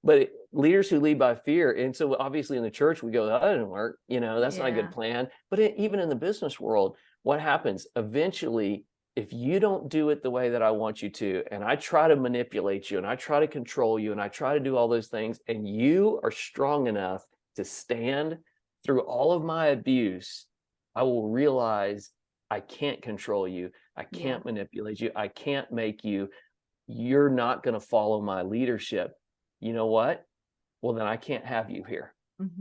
But leaders who lead by fear, and so obviously in the church we go, that didn't work, that's not a Yeah. good plan. But even in the business world, what happens eventually, if you don't do it the way that I want you to, and I try to manipulate you and I try to control you and I try to do all those things, and you are strong enough to stand through all of my abuse, I will realize I can't control you. I can't manipulate you. I can't make you. You're not going to follow my leadership. You know what? Well, then I can't have you here.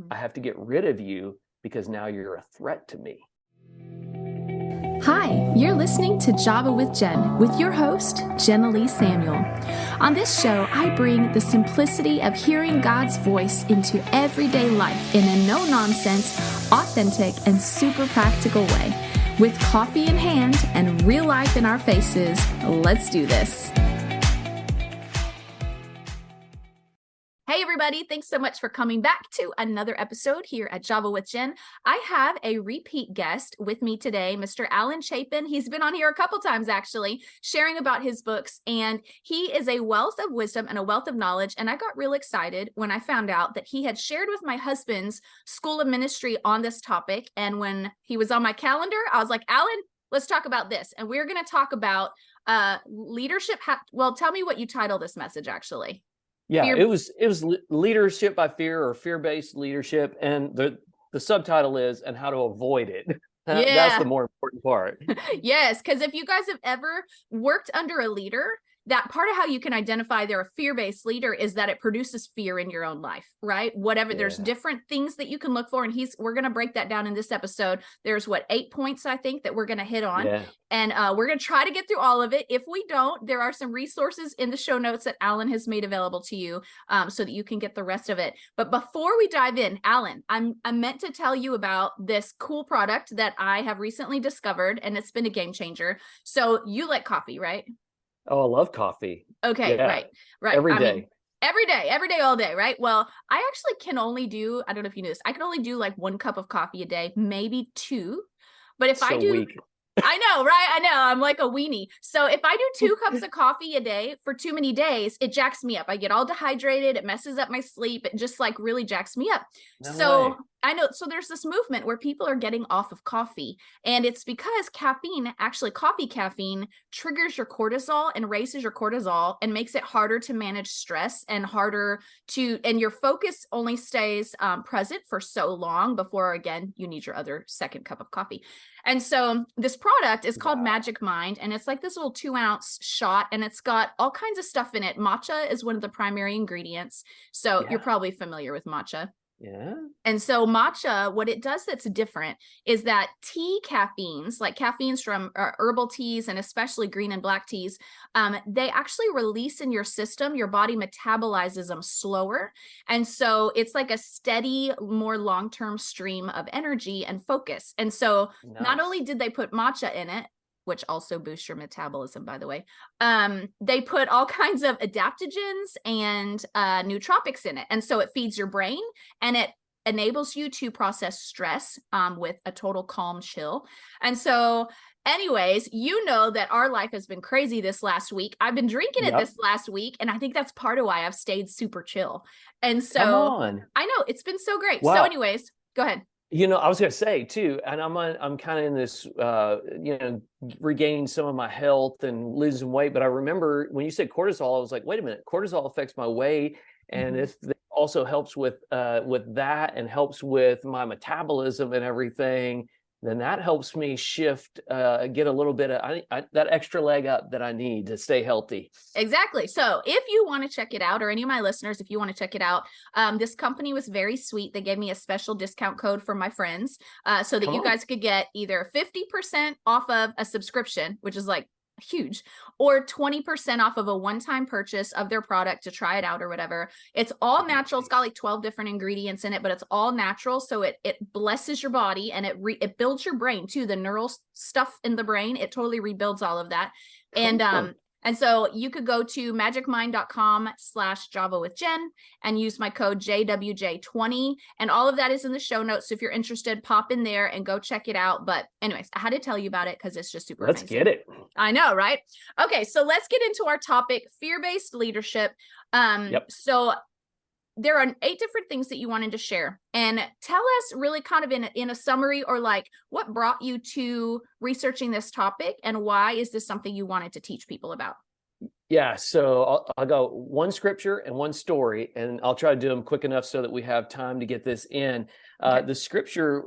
I have to get rid of you because now you're a threat to me. Hi, you're listening to Java with Jen with your host, Jenna Lee Samuel. On this show, I bring the simplicity of hearing God's voice into everyday life in a no-nonsense, authentic, and super practical way. With coffee in hand and real life in our faces, let's do this. Hey everybody, thanks so much for coming back to another episode here at Java with Jen. I have a repeat guest with me today, Mr. Allen Chapin. He's been on here a couple times actually, sharing about his books, and he is a wealth of wisdom and a wealth of knowledge. And I got real excited when I found out that he had shared with my husband's school of ministry on this topic. And when he was on my calendar, I was like, Allen, let's talk about this. And we're going to talk about leadership. Well, tell me what you title this message actually. Yeah, it was leadership by fear, or fear-based leadership, and the subtitle is "and how to avoid it." That's the more important part. Yes, because if you guys have ever worked under a leader, that part of how you can identify they're a fear-based leader is that it produces fear in your own life, right? Whatever, there's different things that you can look for, and we're going to break that down in this episode. There's 8 points, I think, that we're going to hit on, and we're going to try to get through all of it. If we don't, there are some resources in the show notes that Allen has made available to you so that you can get the rest of it. But before we dive in, Allen, I'm meant to tell you about this cool product that I have recently discovered, and it's been a game changer. So you like coffee, right? Oh, I love coffee. Okay, right. Every day. Every day, all day, right? Well, I actually can only do, I don't know if you knew this, I can only do like 1 cup of coffee a day, maybe 2. But if I do, weak. I know, right? I know. I'm like a weenie. So if I do 2 cups of coffee a day for too many days, it jacks me up. I get all dehydrated. It messes up my sleep. It just like really jacks me up. No way. I know. So there's this movement where people are getting off of coffee, and it's because coffee caffeine triggers your cortisol and raises your cortisol and makes it harder to manage stress and and your focus only stays present for so long before, again, you need your other second cup of coffee. And so this product is called Magic Mind, and it's like this little 2-ounce shot, and it's got all kinds of stuff in it. Matcha is one of the primary ingredients. So you're probably familiar with matcha. Yeah. And so matcha, what it does that's different is that tea caffeines, like caffeines from herbal teas and especially green and black teas, they actually release in your system. Your body metabolizes them slower. And so it's like a steady, more long-term stream of energy and focus. And so not only did they put matcha in it, which also boosts your metabolism, by the way, they put all kinds of adaptogens and nootropics in it. And so it feeds your brain, and it enables you to process stress with a total calm chill. And so anyways, you know that our life has been crazy this last week. I've been drinking it this last week, and I think that's part of why I've stayed super chill. And so I know it's been so great. Wow. So anyways, go ahead. I was going to say too, and I'm kind of in this, regaining some of my health and losing weight. But I remember when you said cortisol, I was like, wait a minute, cortisol affects my weight, and it also helps with that, and helps with my metabolism and everything. Then that helps me shift, get a little bit of that extra leg up that I need to stay healthy. Exactly. So if you want to check it out, or any of my listeners, if you want to check it out, this company was very sweet. They gave me a special discount code for my friends so that you guys could get either 50% off of a subscription, which is like huge, or 20% off of a one-time purchase of their product to try it out or whatever. It's all natural. It's got like 12 different ingredients in it, but it's all natural. So it blesses your body, and it builds your brain too. The neural stuff in the brain, it totally rebuilds all of that. And so you could go to magicmind.com/Java with Jen and use my code JWJ20. And all of that is in the show notes. So if you're interested, pop in there and go check it out. But anyways, I had to tell you about it because it's just super amazing. Let's get it. I know, right? Okay, so let's get into our topic, fear-based leadership. So there are 8 different things that you wanted to share, and tell us really kind of in a summary, or like what brought you to researching this topic, and why is this something you wanted to teach people about? Yeah, so I'll go one scripture and one story, and I'll try to do them quick enough so that we have time to get this in. Okay. The scripture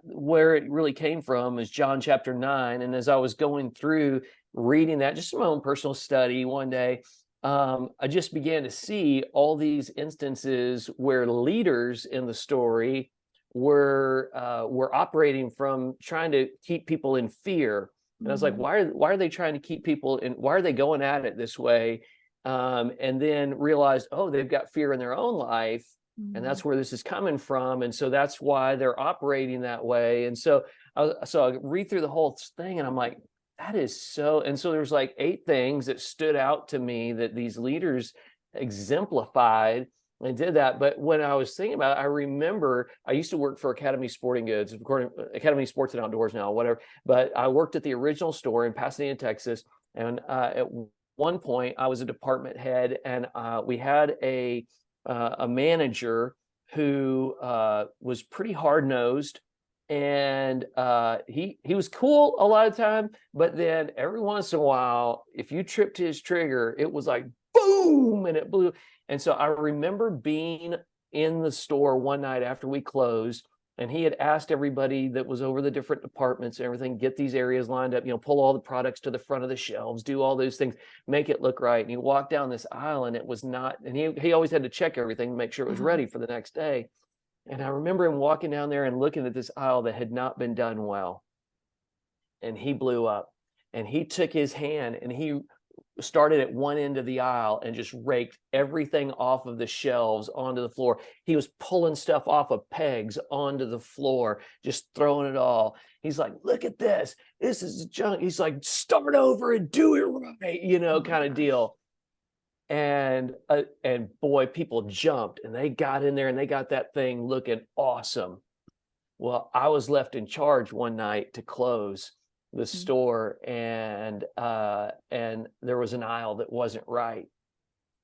where it really came from is John chapter 9. And as I was going through reading that, just my own personal study one day, I just began to see all these instances where leaders in the story were operating from trying to keep people in fear. And I was like, why are they trying to keep people in? Why are they going at it this way? And then realized, oh, they've got fear in their own life, and that's where this is coming from. And so that's why they're operating that way. And so I read through the whole thing, and I'm like, that is so. And so there's like 8 things that stood out to me that these leaders exemplified and did that. But when I was thinking about it, I remember I used to work for Academy Sporting Goods, Academy Sports and Outdoors now, whatever. But I worked at the original store in Pasadena, Texas. And at one point, I was a department head, and we had a manager who was pretty hard-nosed. And he was cool a lot of time, but then every once in a while, if you tripped his trigger, it was like boom, and it blew. And so I remember being in the store one night after we closed, and he had asked everybody that was over the different departments and everything, get these areas lined up, pull all the products to the front of the shelves, do all those things, make it look right. And he walked down this aisle, and it was not, and he always had to check everything to make sure it was ready for the next day. And I remember him walking down there and looking at this aisle that had not been done well. And he blew up, and he took his hand and he started at one end of the aisle and just raked everything off of the shelves onto the floor. He was pulling stuff off of pegs onto the floor, just throwing it all. He's like, look at this. This is junk. He's like, start over and do it right, kind of deal. And boy, people jumped, and they got in there, and they got that thing looking awesome. Well, I was left in charge one night to close the store, and there was an aisle that wasn't right.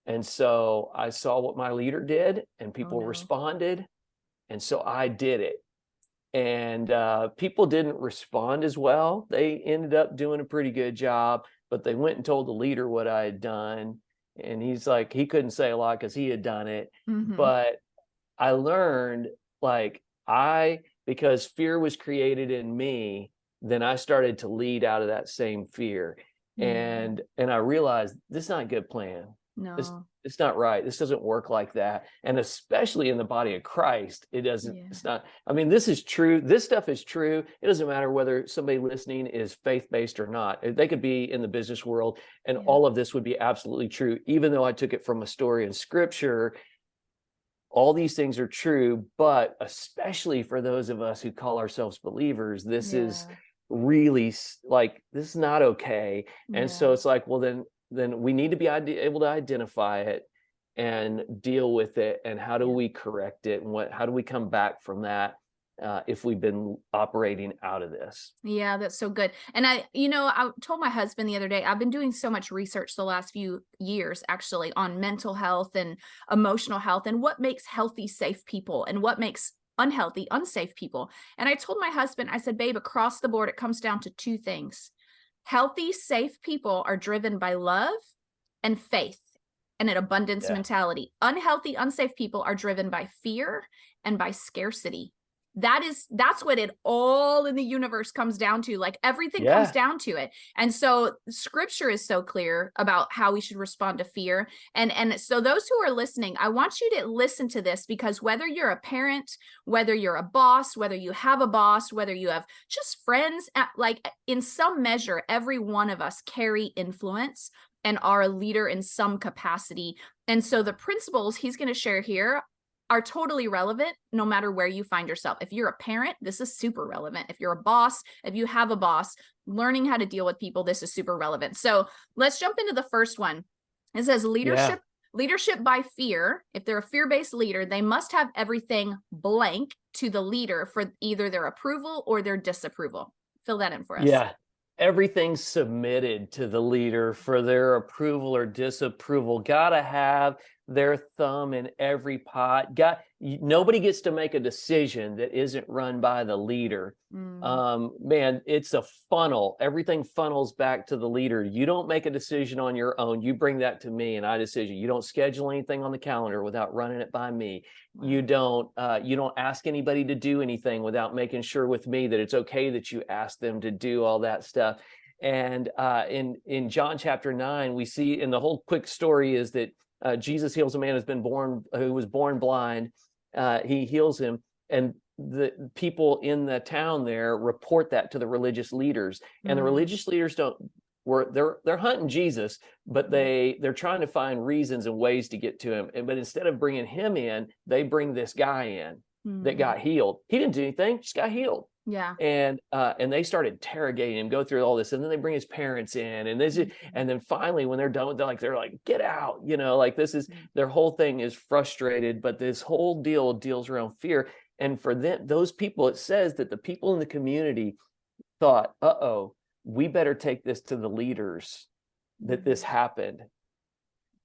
And so I saw what my leader did, and people responded. And so I did it. And people didn't respond as well. They ended up doing a pretty good job, but they went and told the leader what I had done. And he's like, he couldn't say a lot because he had done it. But I learned, because fear was created in me, then I started to lead out of that same fear. And I realized this is not a good plan. No, it's not right. This doesn't work like that. And especially in the body of Christ, it doesn't, it's not, this is true. This stuff is true. It doesn't matter whether somebody listening is faith-based or not. They could be in the business world, and all of this would be absolutely true. Even though I took it from a story in scripture, all these things are true, but especially for those of us who call ourselves believers, this is really this is not okay. And so it's like, well, then we need to be able to identify it and deal with it. And how do we correct it? And how do we come back from that if we've been operating out of this? Yeah, that's so good. And I told my husband the other day, I've been doing so much research the last few years, actually, on mental health and emotional health, and what makes healthy, safe people, and what makes unhealthy, unsafe people. And I told my husband, I said, babe, across the board, it comes down to 2 things. Healthy, safe people are driven by love and faith and an abundance mentality. Unhealthy, unsafe people are driven by fear and by scarcity. That's what it all in the universe comes down to. Everything comes down to it. And so scripture is so clear about how we should respond to fear. And so those who are listening, I want you to listen to this, because whether you're a parent, whether you're a boss, whether you have a boss, whether you have just friends, in some measure, every one of us carry influence and are a leader in some capacity. And so the principles he's going to share here are totally relevant no matter where you find yourself. If you're a parent, this is super relevant. If you're a boss, if you have a boss, learning how to deal with people, this is super relevant. So let's jump into the first one. It says leadership by fear. If they're a fear-based leader, they must have everything blank to the leader for either their approval or their disapproval. Fill that in for us. Yeah. Everything's submitted to the leader for their approval or disapproval. Gotta have their thumb in every pot. Nobody gets to make a decision that isn't run by the leader. Man, it's a funnel. Everything funnels back to the leader. You don't make a decision on your own. You bring that to me and I decision. You don't schedule anything on the calendar without running it by me. Wow. You don't ask anybody to do anything without making sure with me that it's okay that you ask them to do all that stuff. And in John chapter 9, we see, and the whole quick story is that Jesus heals a man who was born blind. He heals him, and the people in the town there report that to the religious leaders, and the religious leaders they're hunting Jesus, but they're trying to find reasons and ways to get to him. But instead of bringing him in, they bring this guy in that got healed. He didn't do anything, just got healed. Yeah. And they started interrogating him, go through all this, and then they bring his parents in, and and then finally when they're done with it, they're like, get out, like this is their whole thing is frustrated. But this whole deal deals around fear. And for them, those people, it says that the people in the community thought, we better take this to the leaders that this happened,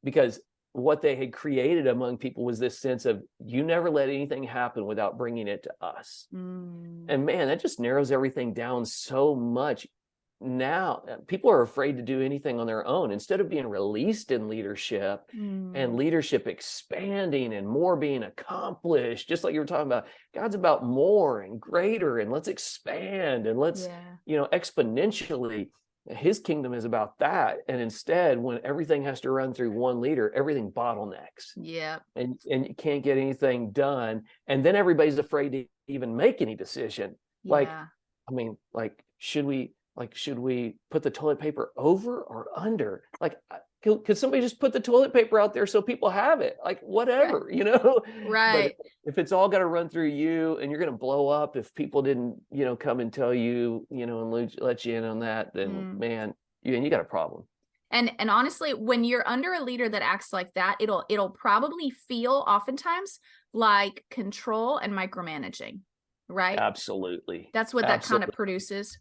because what they had created among people was this sense of, you never let anything happen without bringing it to us. And man, that just narrows everything down so much. Now people are afraid to do anything on their own, instead of being released in leadership and leadership expanding and more being accomplished. Just like you were talking about, God's about more and greater, and let's expand and let's, exponentially. His kingdom is about that. And instead, when everything has to run through one leader, everything bottlenecks. Yeah. And you can't get anything done. And then everybody's afraid to even make any decision. Should we put the toilet paper over or under? Could somebody just put the toilet paper out there so people have it? Whatever, Right. But if it's all got to run through you, and you're going to blow up if people didn't, come and tell you, and let you in on that, then man, you got a problem. And honestly, when you're under a leader that acts like that, it'll probably feel oftentimes like control and micromanaging, right? Absolutely. That's what that kind of produces.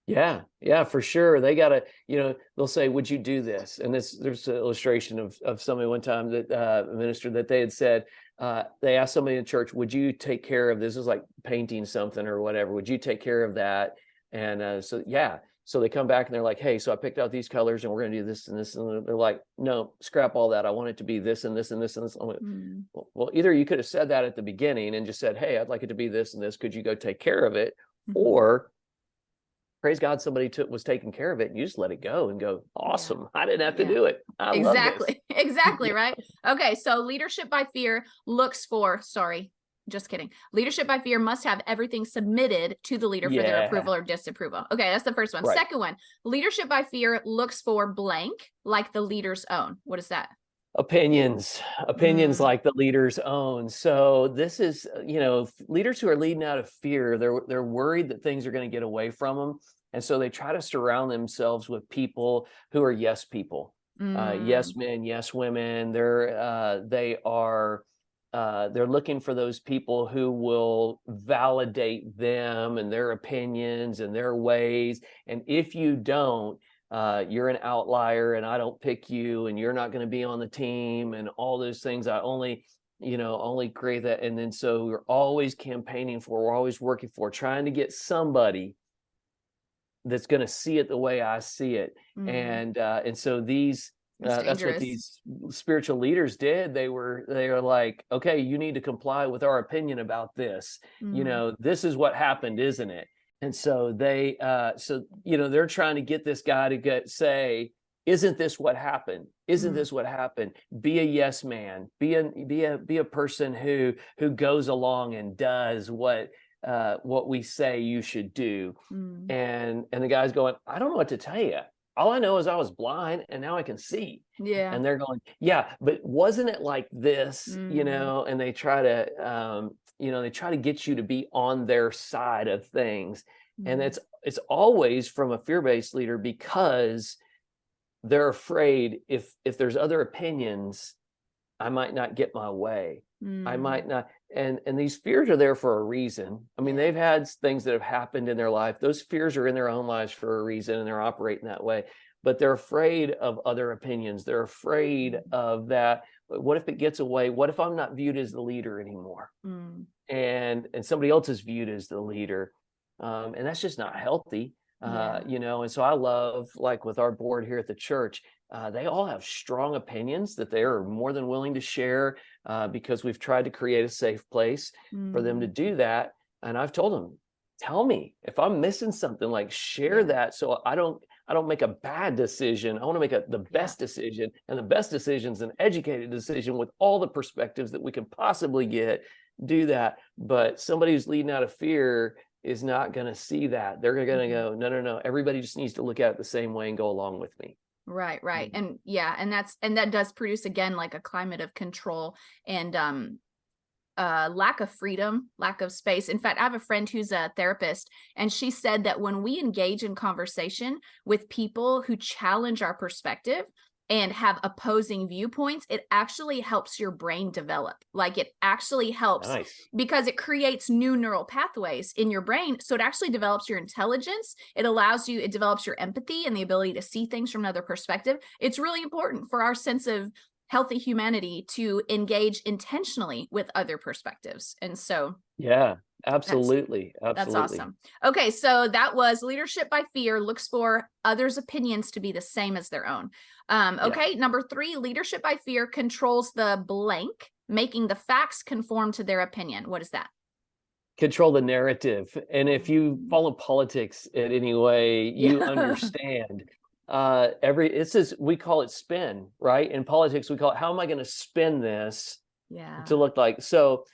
Yeah, for sure. They gotta, they'll say, would you do this? And there's an illustration of somebody one time that a minister that they had said, they asked somebody in church, would you take care of this? Is like painting something or whatever. Would you take care of that? And so they come back and they're like, hey, so I picked out these colors and we're going to do this and this. And they're like, no, scrap all that. I want it to be this and this and this and this. I went, well, either you could have said that at the beginning and just said, hey, I'd like it to be this and this. Could you go take care of it? Or praise God, somebody was taking care of it, and you just let it go and go, awesome. I didn't have to do it. Exactly. Right. Okay. So leadership by fear leadership by fear must have everything submitted to the leader for their approval or disapproval. Okay. That's the first one. Right. Second one, leadership by fear looks for blank, like the leader's own. What is that? Opinions like the leader's own. So this is, leaders who are leading out of fear, they're worried that things are going to get away from them. And so they try to surround themselves with people who are yes people, yes men, yes women. They're looking for those people who will validate them and their opinions and their ways. And if you don't, you're an outlier and I don't pick you and you're not going to be on the team and all those things. I only create that. And then so we're always campaigning we're always working trying to get somebody that's going to see it the way I see it. And so that's what these spiritual leaders did. They were like, okay, you need to comply with our opinion about this. This is what happened, isn't it? And so they're trying to get this guy to say, isn't this what happened? Isn't this what happened? Be a yes man. Be a person who goes along and does what we say you should do. And the guy's going, I don't know what to tell you. All I know is I was blind and now I can see. Yeah. And they're going, yeah, but wasn't it like this? And they try to get you to be on their side of things. And it's always from a fear-based leader, because they're afraid if there's other opinions, I might not get my way. I might not. And these fears are there for a reason. I mean, they've had things that have happened in their life. Those fears are in their own lives for a reason, and they're operating that way. But they're afraid of other opinions. They're afraid of that. what if it gets away? What if I'm not viewed as the leader anymore? Mm, And somebody else is viewed as the leader. And that's just not healthy. yeah. And so I love, like with our board here at the church, they all have strong opinions that they are more than willing to share, because we've tried to create a safe place for them to Mm, do that. And I've told them, tell me if I'm missing something, like share yeah. that, so I don't make a bad decision. I want to make the Yeah. best decision, and the best decision is an educated decision with all the perspectives that we can possibly get. Do that. But somebody who's leading out of fear is not going to see that. They're going to Mhm. go, no, no, no. Everybody just needs to look at it the same way and go along with me. Right, right. Mhm. And yeah, and that does produce again like a climate of control and lack of freedom, lack of space. In fact, I have a friend who's a therapist, and she said that when we engage in conversation with people who challenge our perspective and have opposing viewpoints, it actually helps your brain develop. Like it actually helps Nice. because it creates new neural pathways in your brain. So it actually develops your intelligence. It develops your empathy and the ability to see things from another perspective. It's really important for our sense of healthy humanity to engage intentionally with other perspectives. And so Yeah, that's absolutely. that's Absolutely. awesome. Okay, so that was leadership by fear looks for others' opinions to be the same as their own. Yeah. Okay, number 3, leadership by fear controls the blank, making the facts conform to their opinion. What is that? Control the narrative. And if you Mm. follow politics in any way, you Yeah. understand we call it spin, right? In politics, we call it, how am I going to spin this Yeah. to look like? So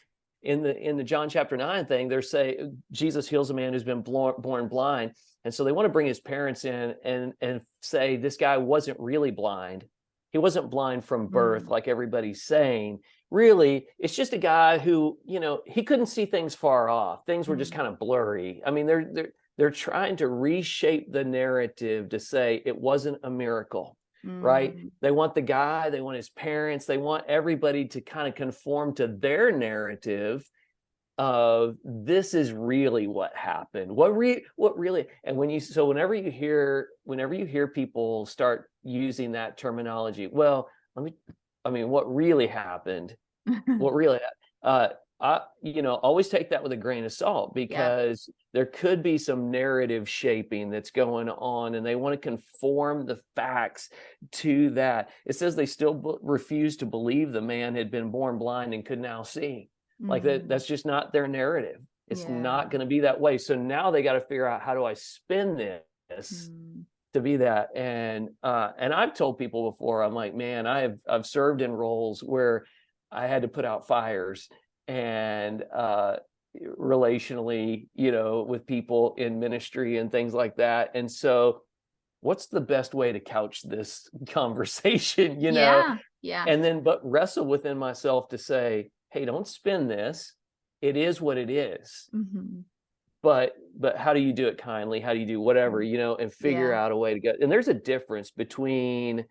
in the John chapter 9 thing, they're saying Jesus heals a man who's been born blind. And so they want to bring his parents in and say this guy wasn't really blind. He wasn't blind from birth, Mm. like everybody's saying. Really, it's just a guy who, he couldn't see things far off. Things were just Mm. kind of blurry. I mean, they're trying to reshape the narrative to say it wasn't a miracle, right? Mm. They want the guy, they want his parents, they want everybody to kind of conform to their narrative of this is really what happened. What really, and whenever you hear people start using that terminology, well, what really happened, what really uh always take that with a grain of salt, Yeah. because there could be some narrative shaping that's going on, and they want to conform the facts to that. It says they still refuse to believe the man had been born blind and could now see. Like Mm. that's just not their narrative. It's not Yeah. going to be that way. So now they got to figure out, how do I spin this Mm. to be that? And I've told people before, I'm like, man, I've served in roles where I had to put out fires, and relationally, with people in ministry and things like that. And so what's the best way to couch this conversation, Yeah. Yeah. and then but wrestle within myself to say, hey, don't spin this. It is what it is. Mhm. But how do you do it kindly? How do you do whatever, Mm. and figure Yeah. out a way to go? And there's a difference between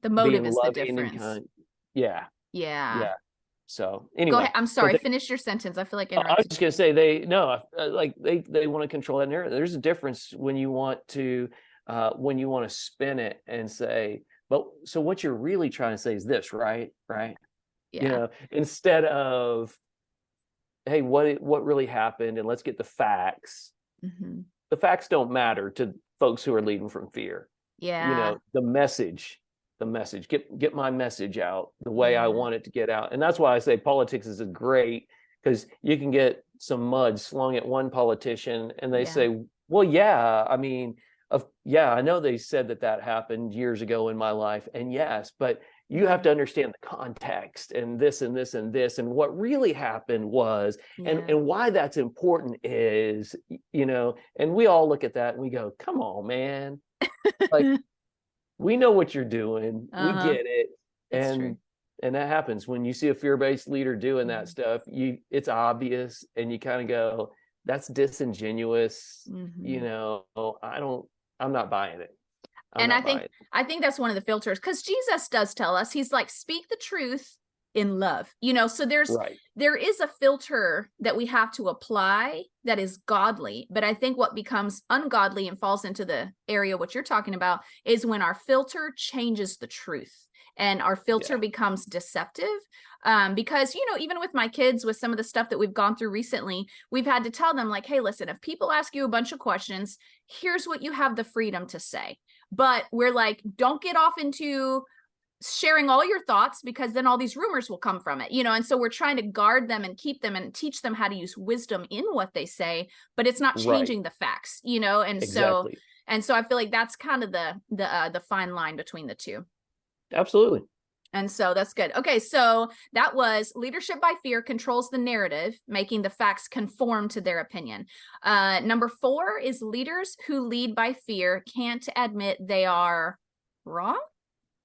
The being motive is the loving and difference. kind. Yeah, Yeah. yeah. So Go anyway, ahead. I'm but sorry. Finish your sentence. I feel like I I was interrupted just you. gonna say, they want to control that narrative. There's a difference when you want to spin it and say, but so what you're really trying to say is this, right? Right. Yeah. Instead of, hey, what really happened, and let's get the facts. Mhm. The facts don't matter to folks who are leading from fear. Yeah. The message, get my message out the way I Yeah. want it to get out. And that's why I say politics is great, because you can get some mud slung at one politician and they Yeah. say, well, yeah, I mean, yeah, I know they said that happened years ago in my life. And yes, but you have Yeah. to understand the context and this and this and this, and what really happened was, and Yeah. and why that's important is, and we all look at that and we go, come on, man. Like, we know what you're doing. We Uh-huh. get it. It's true. And that happens when you see a fear-based leader doing that Mm. stuff. It's obvious, and you kind of go, that's disingenuous. Mhm. I'm not buying it. I'm And not buying it. I think that's one of the filters, because Jesus does tell us, he's like, speak the truth in love. So Right. there is a filter that we have to apply that is godly. But I think what becomes ungodly and falls into the area what you're talking about is when our filter changes the truth. and our filter becomes deceptive. Because, you know, even with my kids, with some of the stuff that we've gone through recently, we've had to tell them like, hey, listen, if people ask you a bunch of questions, here's what you have the freedom to say. But we're like, don't get off into sharing all your thoughts, because then all these rumors will come from it, you know. And so we're trying to guard them and keep them and teach them how to use wisdom in what they say, but it's not changing the facts, you know. And so I feel like that's kind of the fine line between the two. Absolutely. And so that's good. Okay, so that was leadership by fear controls the narrative, making the facts conform to their opinion. Number 4 is leaders who lead by fear can't admit they are wrong.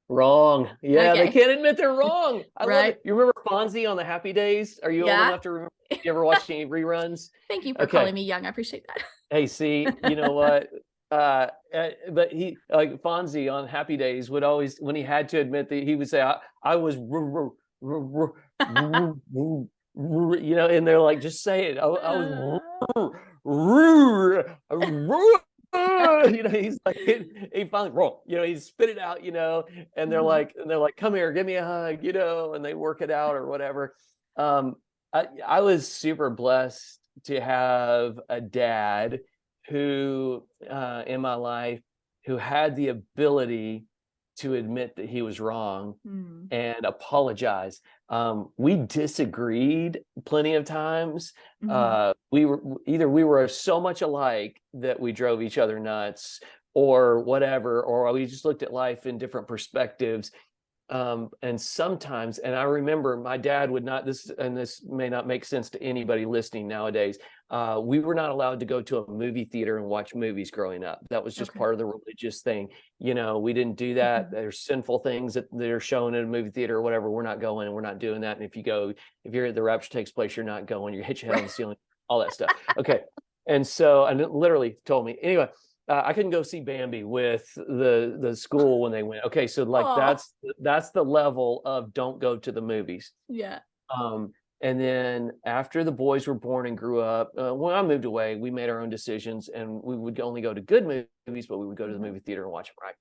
Wrong. Yeah, Okay. they can't admit they're wrong. I love Right. it. You remember Fonzie on the Happy Days? Are you old enough to remember? You ever watched any reruns? Thank you for calling me young. I appreciate that. Hey, see, you know what? But he, like Fonzie on Happy Days, would always, when he had to admit that, he would say, I was, you know, and they're like, just say it. I was, you know, he's like, he finally, you know, he spit it out, you know, and they're like, come here, give me a hug, you know, and they work it out or whatever. I was super blessed to have a dad who, in my life, who had the ability to admit that he was wrong and apologize. We disagreed plenty of times. We were so much alike that we drove each other nuts or whatever, or we just looked at life in different perspectives. And sometimes, and I remember my dad would not, this may not make sense to anybody listening nowadays. We were not allowed to go to a movie theater and watch movies growing up. That was just part of the religious thing. You know, we didn't do that. There's sinful things that they're shown in a movie theater or whatever. We're not going and we're not doing that. And if you're the rapture takes place, you're not going, you hit your head on the ceiling, all that stuff. Okay. And so, and it literally told me, anyway, I couldn't go see Bambi with the school when they went. Okay, so like that's the level of don't go to the movies. Yeah. And then after the boys were born and grew up, when I moved away, we made our own decisions, and we would only go to good movies, but we would go to the movie theater and watch them, right?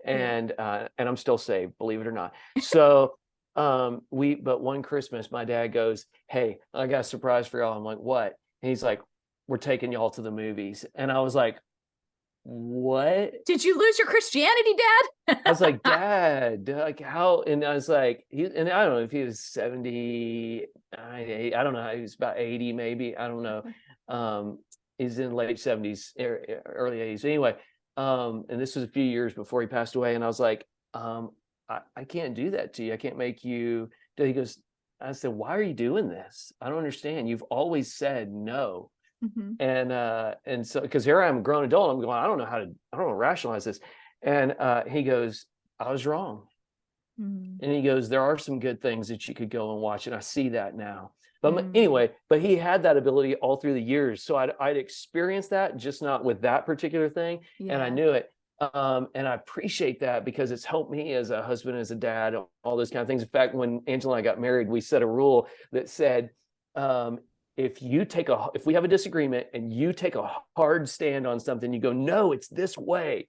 And I'm still saved, believe it or not. So but one Christmas, my dad goes, "Hey, I got a surprise for y'all." I'm like, "What?" And he's like, "We're taking y'all to the movies." And I was like, what? Did you lose your Christianity, Dad? I was like, Dad, like how? And I was like, and I don't know if he was 70, I don't know. He was about 80, maybe. I don't know. He's in late 70s, early 80s. Anyway, and this was a few years before he passed away. And I was like, I can't do that to you. I can't make you. He goes, I said, why are you doing this? I don't understand. You've always said no. And so, because here I am, a grown adult, I'm going, I don't know how to rationalize this. And he goes, I was wrong. And he goes, there are some good things that you could go and watch, and I see that now. But anyway, but he had that ability all through the years. So I'd experienced that, just not with that particular thing. And I knew it. And I appreciate that, because it's helped me as a husband, as a dad, all those kind of things. In fact, when Angela and I got married, we set a rule that said, if we have a disagreement and you take a hard stand on something, you go, no, it's this way,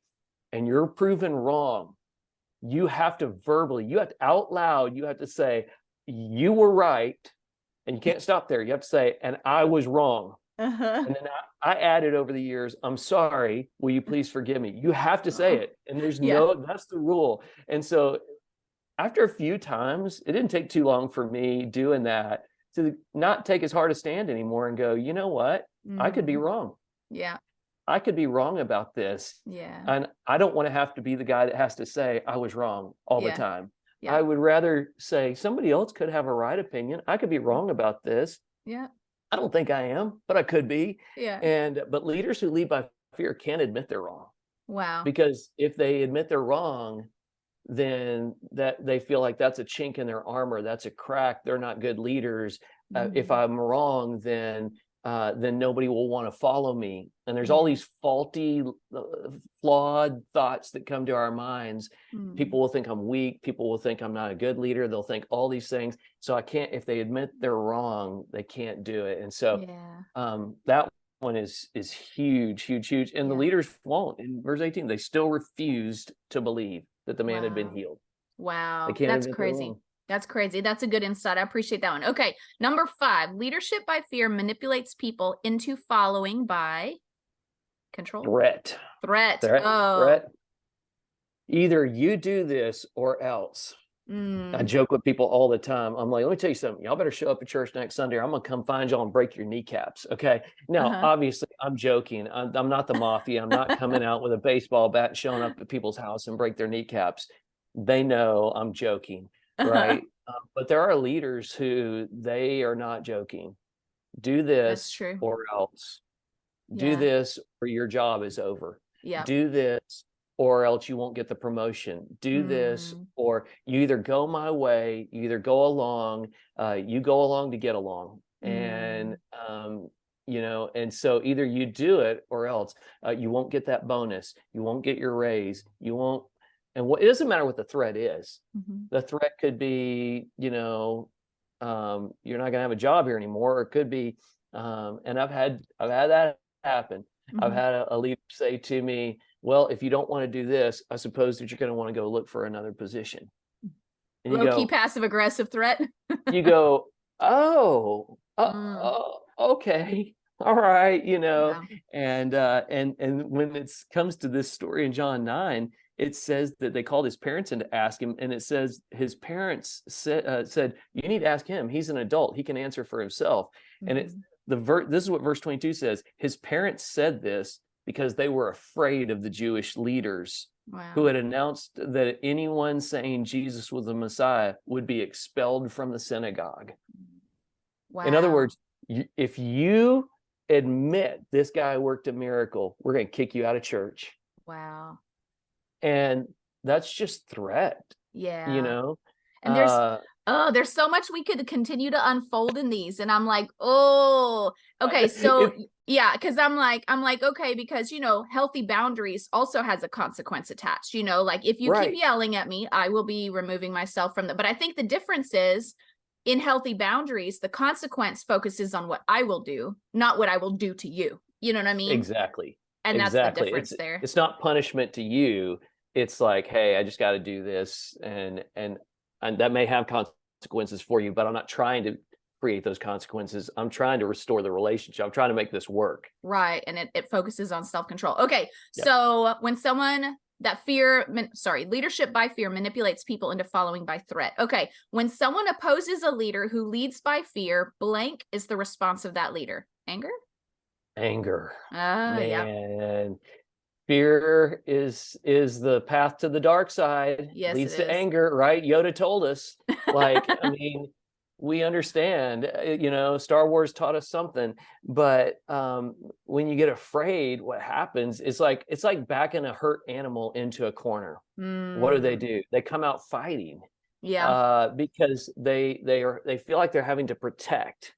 and you're proven wrong, you have to out loud, you have to say, you were right, and you can't stop there. You have to say, and I was wrong. And then I added over the years, I'm sorry, will you please forgive me? You have to say it. And that's the rule. And so after a few times, it didn't take too long for me doing that to not take as hard a stand anymore and go, you know what? I could be wrong. Yeah. I could be wrong about this. Yeah. And I don't want to have to be the guy that has to say I was wrong all the time. Yeah. I would rather say somebody else could have a right opinion. I could be wrong about this. Yeah. I don't think I am, but I could be. Yeah. But leaders who lead by fear can't admit they're wrong. Wow. Because if they admit they're wrong, then that they feel like that's a chink in their armor, that's a crack, they're not good leaders. If I'm wrong, then nobody will want to follow me. And there's all these faulty, flawed thoughts that come to our minds. People will think I'm weak, people will think I'm not a good leader, they'll think all these things. So if they admit they're wrong, they can't do it. And so that one is huge. And the leaders won't. In verse 18, they still refused to believe that the man had been healed. They Wow. can't That's admit they're crazy. wrong. That's crazy. That's a good insight. I appreciate that one. Okay. Number 5, leadership by fear manipulates people into following by control. Threat. Threat. Threat. Oh. Threat. Either you do this or else. I Mm. joke with people all the time. I'm like, let me tell you something. Y'all better show up at church next Sunday, or I'm gonna come find y'all and break your kneecaps. Okay. Now, Uh-huh. obviously, I'm joking. I'm not the mafia. I'm not coming out with a baseball bat, showing up at people's house and break their kneecaps. They know I'm joking, right? But there are leaders who they are not joking. Do That's this true. or else. Do Yeah. this or your job is over. Yeah. Do this or else you won't get the promotion. Do this Mm. or you either go my way, you either go along, you go along to get along. And, Mm. and so either you do it or else you won't get that bonus. You won't get your raise. You won't. And it doesn't matter what the threat is. Mhm. The threat could be, you're not going to have a job here anymore. Or it could be, and I've had that happen. I've Mhm. had a leader say to me, well, if you don't want to do this, I suppose that you're going to want to go look for another position. And Low-key passive aggressive threat. you go, oh, Mm. okay, all right, Yeah. and when it comes to this story in John 9, it says that they called his parents in to ask him, and it says his parents said, you need to ask him. He's an adult. He can answer for himself. And it's Mhm. this is what verse 22 says. His parents said this because they were afraid of the Jewish leaders who Wow. had announced that anyone saying Jesus was the Messiah would be expelled from the synagogue. In other Wow. words, if you admit this guy worked a miracle, we're going to kick you out of church. Wow. And that's just threat, you Yeah. know? And there's so much we could continue to unfold in these. And I'm like, oh, okay. So it, yeah, because I'm like, okay, because healthy boundaries also has a consequence attached. Like if you keep right. yelling at me, I will be removing myself from the but I think the difference is in healthy boundaries, the consequence focuses on what I will do, not what I will do to you. You know what I mean? Exactly. And that's the Exactly. difference there. It's not punishment to you. It's like, hey, I just got to do this, and that may have consequences for you, but I'm not trying to create those consequences. I'm trying to restore the relationship. I'm trying to make this work. Right. And it focuses on self-control. Okay. Yep. So when leadership by fear manipulates people into following by threat. Okay. When someone opposes a leader who leads by fear, blank is the response of that leader. Anger? Anger, Yeah. man. Fear is the path to the dark side, Yes, it leads to is. anger, right? Yoda told us. Like, I mean, we understand, Star Wars taught us something, but when you get afraid, what happens is it's like backing a hurt animal into a corner. What Mm, do? They come out fighting yeah. because they feel like they're having to protect.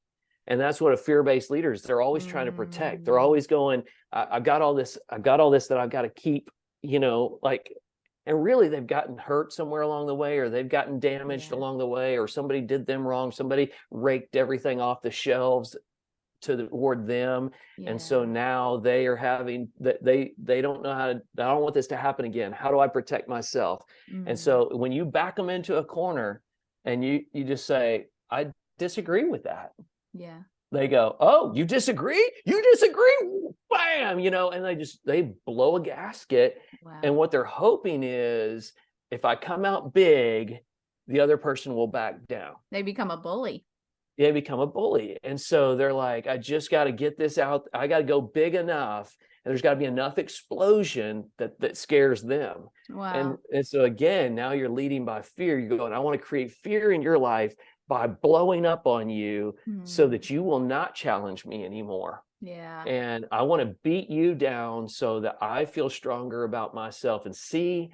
And that's what a fear-based leader is. They're always trying to protect. They're Mm, always going, I've got all this that I've got to keep, and really they've gotten hurt somewhere along the way, or they've gotten damaged yeah. along the way, or somebody did them wrong. Somebody raked everything off the shelves toward them. And so Yeah. now they are having that they don't know how to, I don't want this to happen again. How do I protect myself? And Mm, so when you back them into a corner and you just say, I disagree with that, yeah. they go, oh, you disagree? You disagree? Bam, and they blow a gasket. And Wow. what they're hoping is if I come out big, the other person will back down. They become a bully. They become a bully. And so they're like, I just got to get this out. I got to go big enough. And there's got to be enough explosion that scares them. Wow. And so again, now you're leading by fear. You're going, I want to create fear in your life by blowing up on you so Mm, that you will not challenge me anymore. yeah. And I want to beat you down so that I feel stronger about myself and see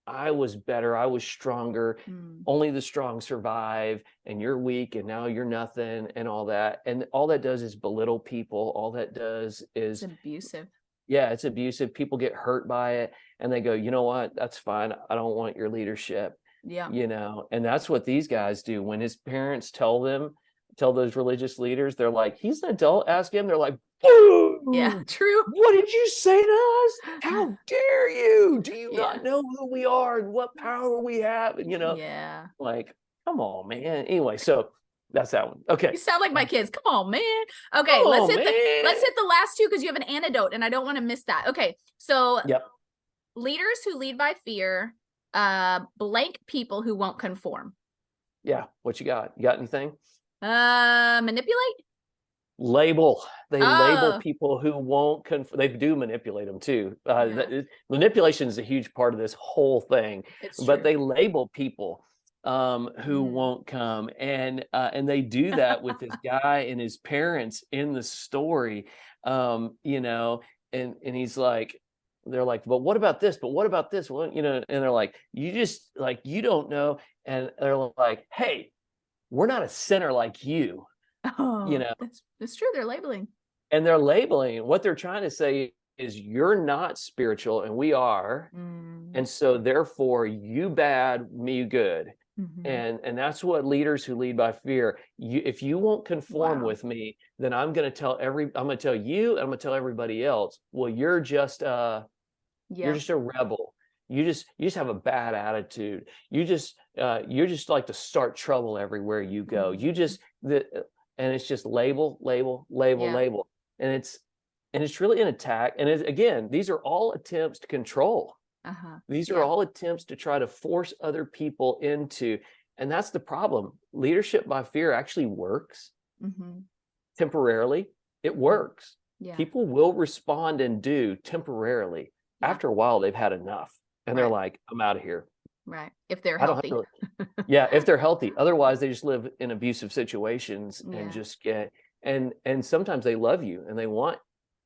I was better. I was stronger. Mm, Only the strong survive, and you're weak, and now you're nothing, and all that. And all that does is belittle people. All that does it's is, abusive. yeah, it's abusive. People get hurt by it, and they go, you know what? That's fine. I don't want your leadership, Yeah. and that's what these guys do. When his parents tell those religious leaders, they're like, he's an adult, ask him. They're like, boom, Yeah, true. What did you say to us? How dare you? Do you Yeah. not know who we are and what power we have? And, Yeah. like, come on, man. Anyway, so that's that one. Okay. You sound like my kids. Come on, man. Okay, Come let's on, hit man. the last two because you have an antidote and I don't want to miss that. Okay. So Yep. leaders who lead by fear, blank people who won't conform. Yeah. What you got? You got anything? Manipulate? Label. They label Oh, people who won't they do manipulate them too. yeah, Manipulation is a huge part of this whole thing, it's but true. they label people who Mm. won't come, and they do that with this guy and his parents in the story. And he's like, they're like, but what about this? But what about this? Well, and they're like, you just like, you don't know. And they're like, hey, we're not a sinner like you. Oh, that's true. They're labeling. And they're labeling. What they're trying to say is, you're not spiritual and we are. Mm. And so therefore you bad, me good. Mhm. And that's what leaders who lead by fear, if you won't conform Wow. with me, then I'm going to tell you, and I'm going to tell everybody else, well, you're just a Yeah. rebel. You just have a bad attitude. You're just like to start trouble everywhere you go. Mhm. And it's just label, label, label, Yeah. label. And it's really an attack. And again, these are all attempts to control. Uh-huh. These are Yeah. all attempts to try to force other people into, and that's the problem. Leadership by fear actually works Mhm. temporarily. It works. Yeah. People will respond and do temporarily. Yeah. After a while, they've had enough and they're Right. like, I'm out of here. Right. If they're I don't have healthy. to. Yeah, if they're healthy. Otherwise, they just live in abusive situations and Yeah. just get, and sometimes they love you and they want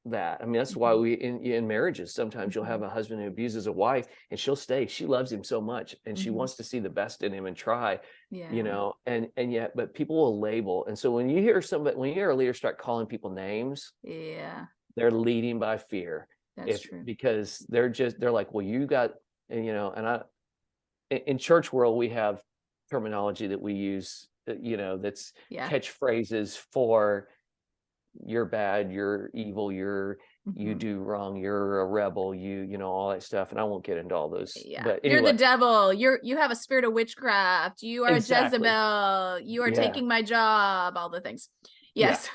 that. I mean, that's why Mhm. we in marriages, sometimes you'll have Mhm. a husband who abuses a wife and she'll stay. She loves him so much and she Mhm. wants to see the best in him and try, Yeah. and yet, but people will label. And so when you hear a leader start calling people names, Yeah. they're leading by fear. That's true. Because they're like, well, you got, and in church world, we have terminology that we use, that's Yeah. catchphrases for you're bad, you're evil, you Mhm. do wrong, you're a rebel, all that stuff. And I won't get into all those, Yeah. but You're the anyway, devil. You have a spirit of witchcraft. You are exactly. Jezebel. You are Yeah. taking my job, all the things. Yeah. Yes.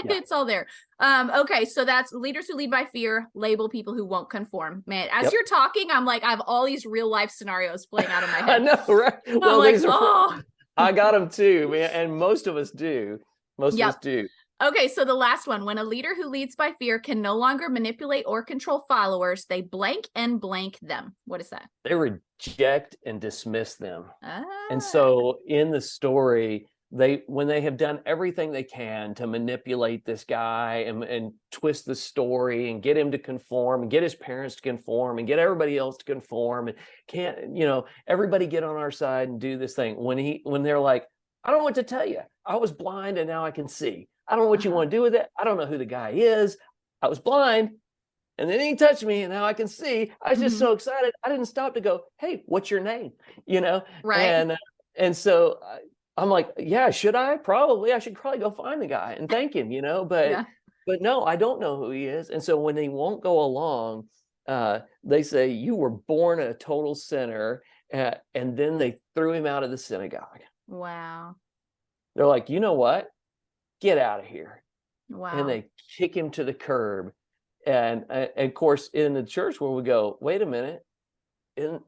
Yeah. It's all there. Okay, so that's leaders who lead by fear, label people who won't conform. Man, as Yep. you're talking, I'm like, I have all these real life scenarios playing out in my I head. know, right? I'm Well, like, these are, oh. I got them too, man. And most of us do. Most of us Yep. do. Okay, so the last one, when a leader who leads by fear can no longer manipulate or control followers, they blank and blank them. What is that? They reject and dismiss them. And Ah, so in the story, when they have done everything they can to manipulate this guy and twist the story and get him to conform and get his parents to conform and get everybody else to conform and everybody get on our side and do this thing. When they're like, I don't know what to tell you. I was blind and now I can see. I don't know what you uh-huh. want to do with it. I don't know who the guy is. I was blind and then he touched me and now I can see. I was just Mhm. so excited. I didn't stop to go, hey, what's your name? You know? Right. And so I'm like, yeah, should I? Probably. I should probably go find the guy and thank him, Yeah. but no, I don't know who he is. And so when they won't go along, they say, you were born a total sinner. And then they threw him out of the synagogue. Wow. They're like, you know what? Get out of here. And Wow. they kick him to the curb. And of course, in the church where we go, wait a minute, isn't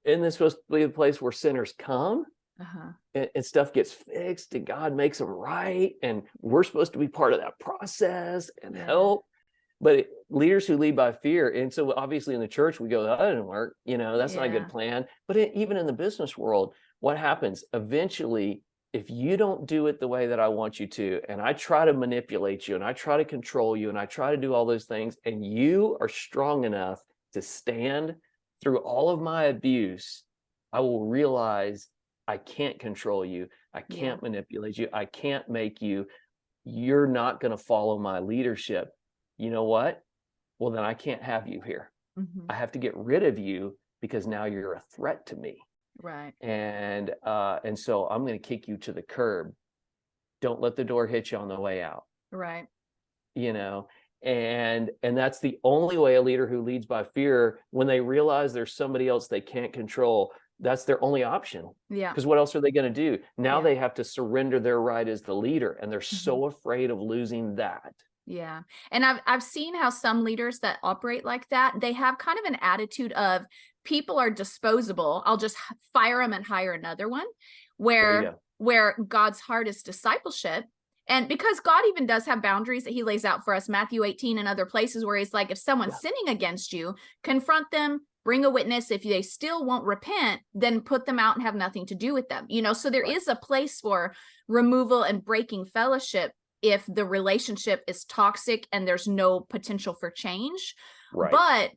this supposed to be the place where sinners come Uh-huh. and stuff gets fixed and God makes them right? And we're supposed to be part of that process and Yeah. help. But leaders who lead by fear, and so obviously in the church we go, that didn't work. That's not a good Yeah. plan. But even in the business world, what happens eventually? If you don't do it the way that I want you to, and I try to manipulate you, and I try to control you, and I try to do all those things, and you are strong enough to stand through all of my abuse, I will realize I can't control you. I Yeah. can't manipulate you. I can't make you. You're not going to follow my leadership. You know what? Well, then I can't have you here. Mhm. I have to get rid of you because now you're a threat to me. Right. And so I'm going to kick you to the curb. Don't let the door hit you on the way out. Right. You know, And that's the only way a leader who leads by fear, when they realize there's somebody else they can't control, that's their only option. Yeah. Because what else are they going to do? Now Yeah. they have to surrender their right as the leader, and they're Mhm. so afraid of losing that. Yeah. And I've seen how some leaders that operate like that, they have kind of an attitude of people are disposable. I'll just fire them and hire another one. There you Where go. where God's heart is discipleship. And because God even does have boundaries that he lays out for us, Matthew 18 and other places where he's like, if someone's sinning against you, confront them, bring a witness. If they still won't repent, then put them out and have nothing to do with them. So there is a place for removal and breaking fellowship if the relationship is toxic and there's no potential for change. Right. But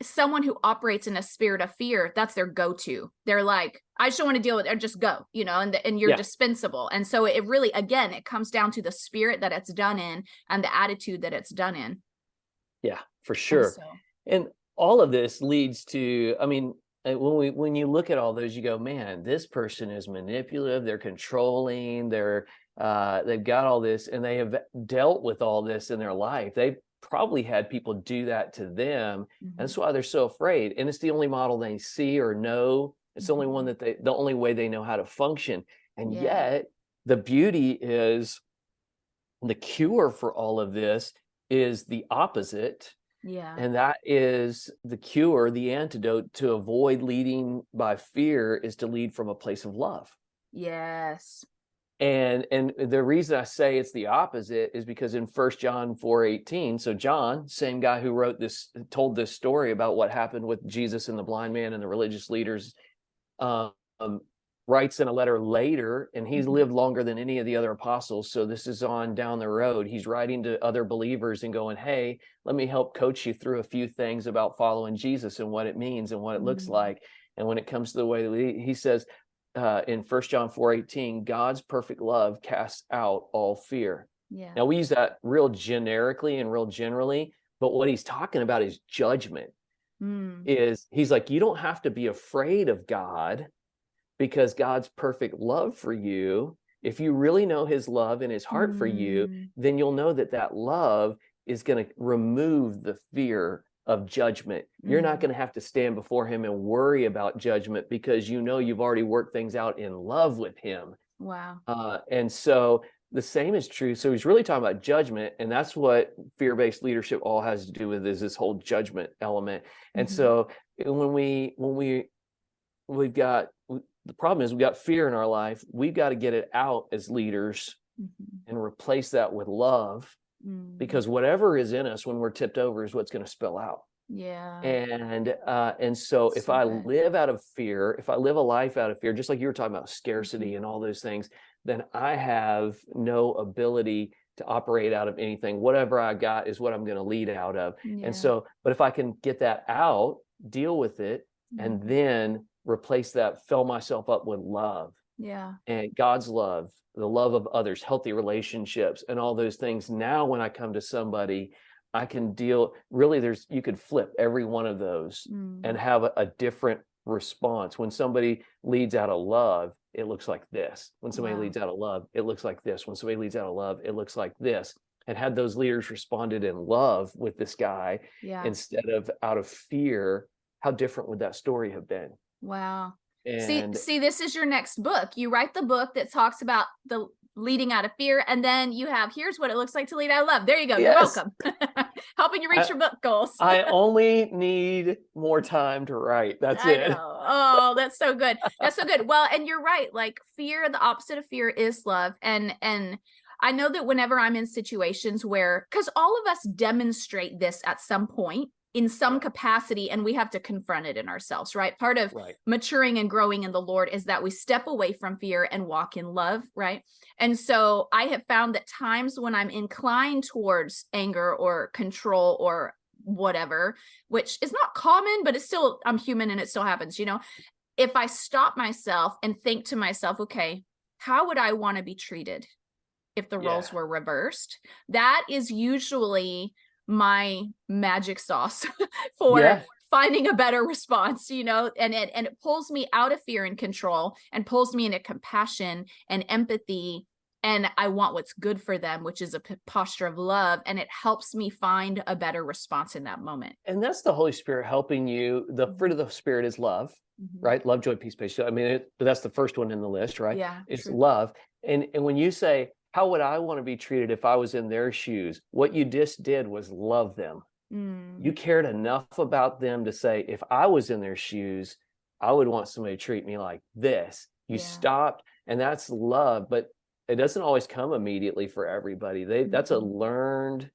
someone who operates in a spirit of fear, that's their go-to. They're like, I just don't want to deal with it, or just go, and you're dispensable. And so it really, again, it comes down to the spirit that it's done in and the attitude that it's done in. Yeah, for sure. And all of this leads to, I mean, when you look at all those, you go, man, this person is manipulative, they're controlling, they've got all this, and they have dealt with all this in their life. They've probably had people do that to them. And that's why they're so afraid. And it's the only model they see or know. It's the only one that the only way they know how to function. And yet the beauty is, the cure for all of this is the opposite. Yeah. And that is the cure, the antidote to avoid leading by fear, is to lead from a place of love. Yes. And the reason I say it's the opposite is because in 1 John 4:18, so John, same guy who told this story about what happened with Jesus and the blind man and the religious leaders, writes in a letter later, and he's lived longer than any of the other apostles. So this is on down the road. He's writing to other believers and going, hey, let me help coach you through a few things about following Jesus and what it means and what it looks like. And when it comes to the way that he says, in 1 John 4:18, God's perfect love casts out all fear. Yeah. Now we use that real generically and real generally, but what he's talking about is judgment. He's like, you don't have to be afraid of God, because God's perfect love for you, if you really know his love and his heart for you, then you'll know that love is going to remove the fear of judgment. You're not going to have to stand before him and worry about judgment, because you've already worked things out in love with him. Wow. And so the same is true. So he's really talking about judgment, and that's what fear-based leadership all has to do with, is this whole judgment element. And so we've got, the problem is we've got fear in our life. We've got to get it out as leaders and replace that with love, because whatever is in us when we're tipped over is what's going to spill out. Yeah. And so if I live out of fear, if I live a life out of fear, just like you were talking about scarcity and all those things, then I have no ability to operate out of anything. Whatever I got is what I'm going to lead out of. And so, but if I can get that out, deal with it, and then replace that, fill myself up with love. Yeah. And God's love, the love of others, healthy relationships, and all those things. Now, when I come to somebody, I can deal, really, you could flip every one of those and have a different response. When somebody leads out of love, it looks like this. When somebody leads out of love, it looks like this. When somebody leads out of love, it looks like this. And had those leaders responded in love with this guy instead of out of fear, how different would that story have been? Wow. And see, this is your next book. You write the book that talks about the leading out of fear, and then you have, here's what it looks like to lead out of love. There you go. Yes. You're welcome. Helping you reach your book goals. I only need more time to write. That's it. Know. Oh, that's so good. That's so good. Well, and you're right. Like, fear, the opposite of fear is love. And I know that whenever I'm in situations where, because all of us demonstrate this at some point, in some capacity, and we have to confront it in ourselves, right? Part of maturing and growing in the Lord is that we step away from fear and walk in love, right? And so I have found that times when I'm inclined towards anger or control or whatever, which is not common, but it's still, I'm human and it still happens, if I stop myself and think to myself, okay, how would I want to be treated if the roles were reversed? That is usually my magic sauce for finding a better response, and it pulls me out of fear and control and pulls me into compassion and empathy and I want what's good for them, which is a posture of love, and it helps me find a better response in that moment. And that's the Holy Spirit helping you. The fruit of the Spirit is love, Mhm. right? Love, joy, peace, patience. I mean, that's the first one in the list, right? Yeah, It's true. love. And when you say, how would I want to be treated if I was in their shoes? What you just did was love them. You Mm, cared enough about them to say, if I was in their shoes, I would want somebody to treat me like this. You yeah. stopped, and that's love, but it doesn't always come immediately for everybody. That's a Mhm. learned,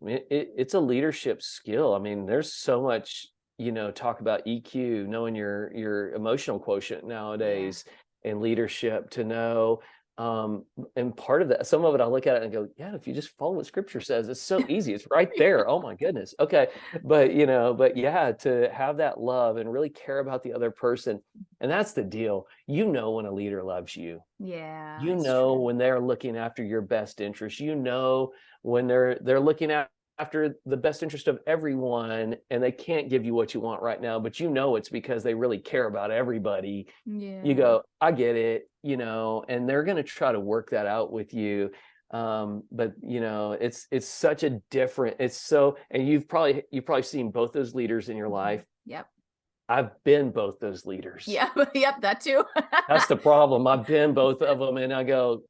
I mean, it's a leadership skill. I mean, there's so much, talk about EQ, knowing your emotional quotient Yeah. nowadays, and leadership to know. And part of that, some of it, I look at it and go, yeah, if you just follow what Scripture says, it's so easy. It's right there. Oh my goodness. Okay, but yeah, to have that love and really care about the other person, and that's the deal. When a leader loves you. Yeah, it's true. When they're looking after your best interest. When they're looking after the best interest of everyone, and they can't give you what you want right now, but it's because they really care about everybody. You Yeah. go, I get it, and they're going to try to work that out with you. But it's such a different, it's so, and you've probably seen both those leaders in your Mhm. life. Yep. I've been both those leaders. Yeah. Yep. That too. That's the problem. I've been both of them, and I go,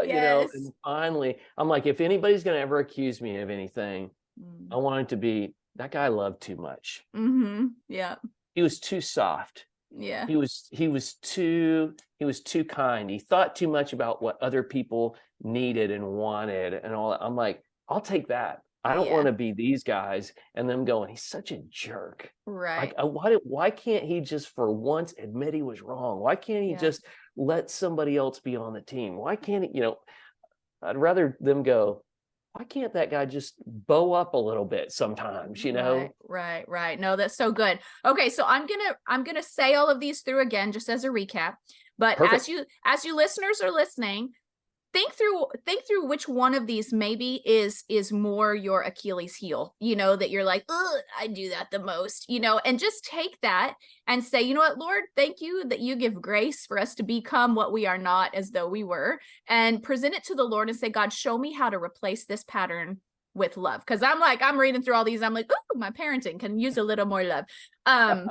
Yes. and finally, I'm like, if anybody's going to ever accuse me of anything, I Mm. want it to be that guy loved too much. Mhm. Yep. He was too soft. Yeah. He was too kind. He thought too much about what other people needed and wanted and all that. I'm like, I'll take that. I don't want Yeah. to be these guys and them going, he's such a jerk. Like, Right. why can't he just for once admit he was wrong? Why can't he Yeah. just let somebody else be on the team? Why can't he, I'd rather them go, why can't that guy just bow up a little bit sometimes, Right, right, right. No, that's so good. Okay, so I'm gonna say all of these through again just as a recap. But Perfect. as you listeners are listening, think through which one of these maybe is more your Achilles heel, that you're like, ugh, I do that the most, and just take that and say, you know what, Lord, thank you that you give grace for us to become what we are not as though we were, and present it to the Lord and say, God, show me how to replace this pattern with love. Cause I'm reading through all these. I'm like, oh, my parenting can use a little more love. Um,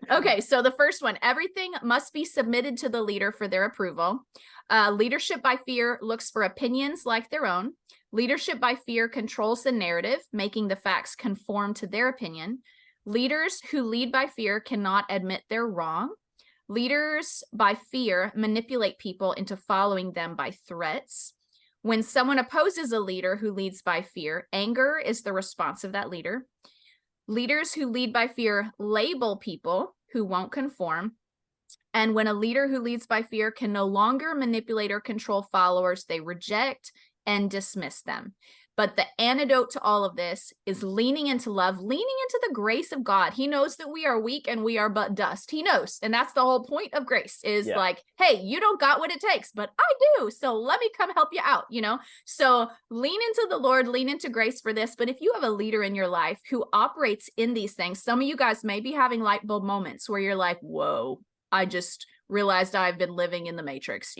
Okay, so the first one, everything must be submitted to the leader for their approval. Leadership by fear looks for opinions like their own. Leadership by fear controls the narrative, making the facts conform to their opinion. Leaders who lead by fear cannot admit they're wrong. Leaders by fear manipulate people into following them by threats. When someone opposes a leader who leads by fear, anger is the response of that leader. Leaders who lead by fear label people who won't conform. And when a leader who leads by fear can no longer manipulate or control followers, they reject and dismiss them. But the antidote to all of this is leaning into love, leaning into the grace of God. He knows that we are weak and we are but dust. He knows. And that's the whole point of grace is Yeah. like, hey, you don't got what it takes, but I do. So let me come help you out. So lean into the Lord, lean into grace for this. But if you have a leader in your life who operates in these things, some of you guys may be having light bulb moments where you're like, whoa, I just realized I've been living in the matrix,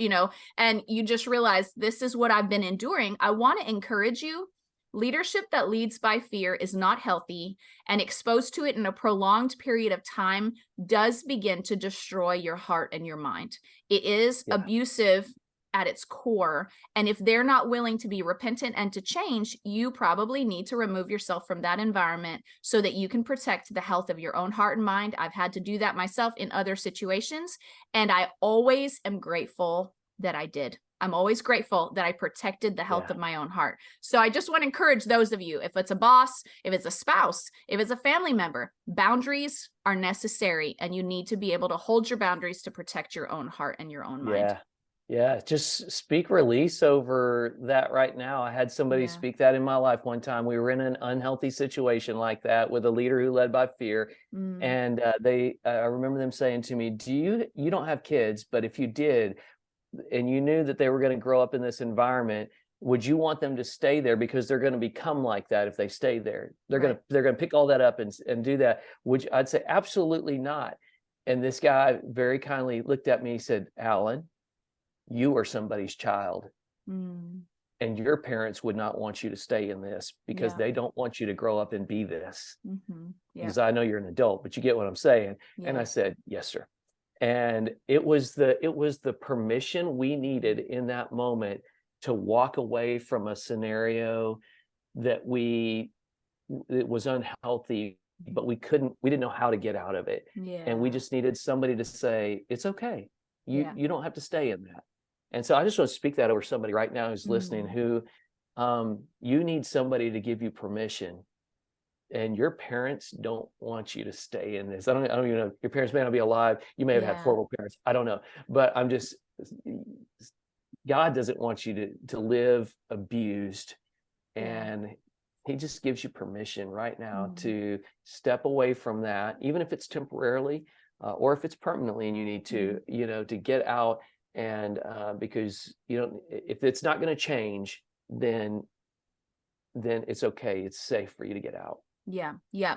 and you just realize this is what I've been enduring. I want to encourage you. Leadership that leads by fear is not healthy, and exposed to it in a prolonged period of time does begin to destroy your heart and your mind. It is Yeah. abusive at its core. And if they're not willing to be repentant and to change, you probably need to remove yourself from that environment so that you can protect the health of your own heart and mind. I've had to do that myself in other situations, and I always am grateful that I did. I'm always grateful that I protected the health Yeah. of my own heart. So I just want to encourage those of you, if it's a boss, if it's a spouse, if it's a family member, boundaries are necessary, and you need to be able to hold your boundaries to protect your own heart and your own mind. Yeah. Yeah. Just speak release over that right now. I had somebody Yeah. speak that in my life one time. We were in an unhealthy situation like that with a leader who led by fear. Mm. And I remember them saying to me, you don't have kids, but if you did, and you knew that they were going to grow up in this environment, would you want them to stay there because they're going to become like that if they stay there? Right. They're going to pick all that up and do that. I'd say absolutely not. And this guy very kindly looked at me and said, Alan, you are somebody's child. Mm. And your parents would not want you to stay in this because they don't want you to grow up and be this. Mm-hmm. Yeah. Because I know you're an adult, but you get what I'm saying. Yeah. And I said, yes, sir. And it was the permission we needed in that moment to walk away from a scenario that it was unhealthy, but we didn't know how to get out of it. Yeah. And we just needed somebody to say, it's okay. You don't have to stay in that. And so I just want to speak that over somebody right now who's listening, who you need somebody to give you permission, and your parents don't want you to stay in this. I don't even know. Your parents may not be alive. You may have had horrible parents. I don't know. But God doesn't want you to live abused. And he just gives you permission right now to step away from that, even if it's temporarily or if it's permanently and you need to, to get out. And because if it's not going to change, then it's okay. It's safe for you to get out. Yeah.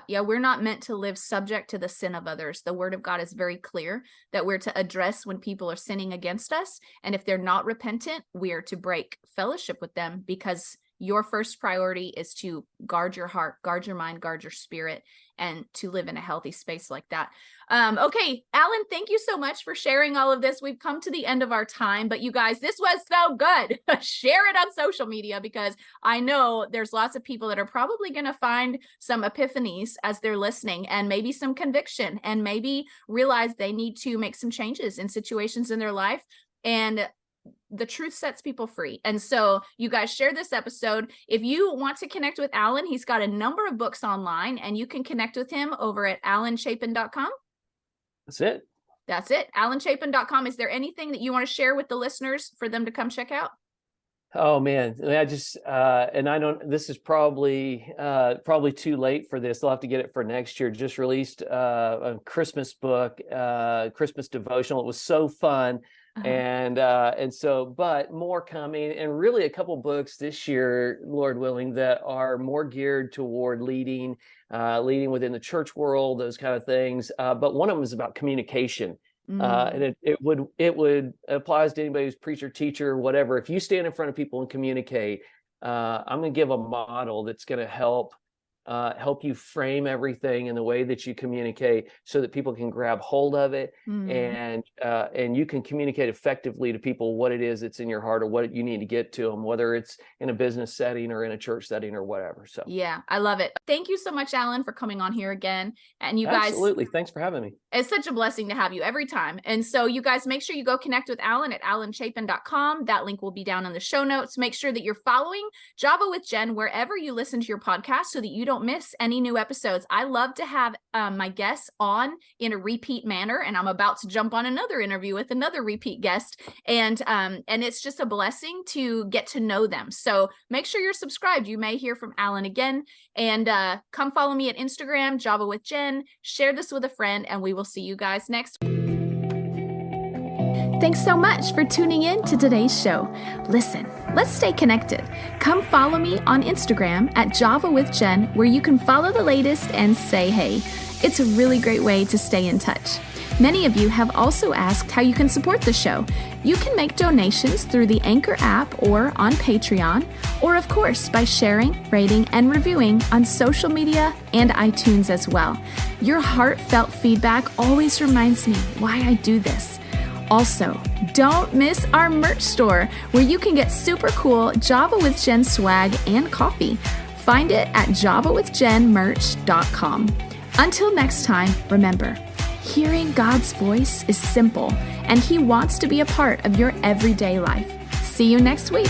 We're not meant to live subject to the sin of others. The word of God is very clear that we're to address when people are sinning against us. And if they're not repentant, we are to break fellowship with them, because your first priority is to guard your heart, guard your mind, guard your spirit, and to live in a healthy space like that. Okay, Allen, thank you so much for sharing all of this. We've come to the end of our time, but you guys, this was so good. Share it on social media, because I know there's lots of people that are probably going to find some epiphanies as they're listening, and maybe some conviction, and maybe realize they need to make some changes in situations in their life. And the truth sets people free. And so you guys share this episode. If you want to connect with Allen, he's got a number of books online, and you can connect with him over at allenchapin.com. That's it. allenchapin.com. Is there anything that you want to share with the listeners for them to come check out? Oh man, I just and I don't. This is probably too late for this. They'll have to get it for next year. Just released a Christmas book, Christmas devotional. It was so fun. And so, but more coming, and really a couple books this year, Lord willing, that are more geared toward leading within the church world, those kind of things. But one of them is about communication. And it would applies to anybody who's preacher, teacher, whatever. If you stand in front of people and communicate, I'm going to give a model that's going to help you frame everything in the way that you communicate, so that people can grab hold of it, and you can communicate effectively to people what it is that's in your heart, or what you need to get to them, whether it's in a business setting or in a church setting or whatever. So yeah, I love it. Thank you so much, Allen, for coming on here again. And you guys, absolutely, thanks for having me. It's such a blessing to have you every time. And so you guys, make sure you go connect with Allen at allenchapin.com. That link will be down in the show notes. Make sure that you're following Java with Jen wherever you listen to your podcast, so that you don't miss any new episodes. I love to have my guests on in a repeat manner, and I'm about to jump on another interview with another repeat guest, and it's just a blessing to get to know them. So make sure you're subscribed. You may hear from Allen again, and come follow me at Instagram, Java with Jen. Share this with a friend, and we will see you guys next week. Thanks so much for tuning in to today's show. Listen, let's stay connected. Come follow me on Instagram at Java with Jen, where you can follow the latest and say hey. It's a really great way to stay in touch. Many of you have also asked how you can support the show. You can make donations through the Anchor app or on Patreon, or of course by sharing, rating, and reviewing on social media and iTunes as well. Your heartfelt feedback always reminds me why I do this. Also, don't miss our merch store, where you can get super cool Java with Jen swag and coffee. Find it at javawithjenmerch.com. Until next time, remember, hearing God's voice is simple, and He wants to be a part of your everyday life. See you next week.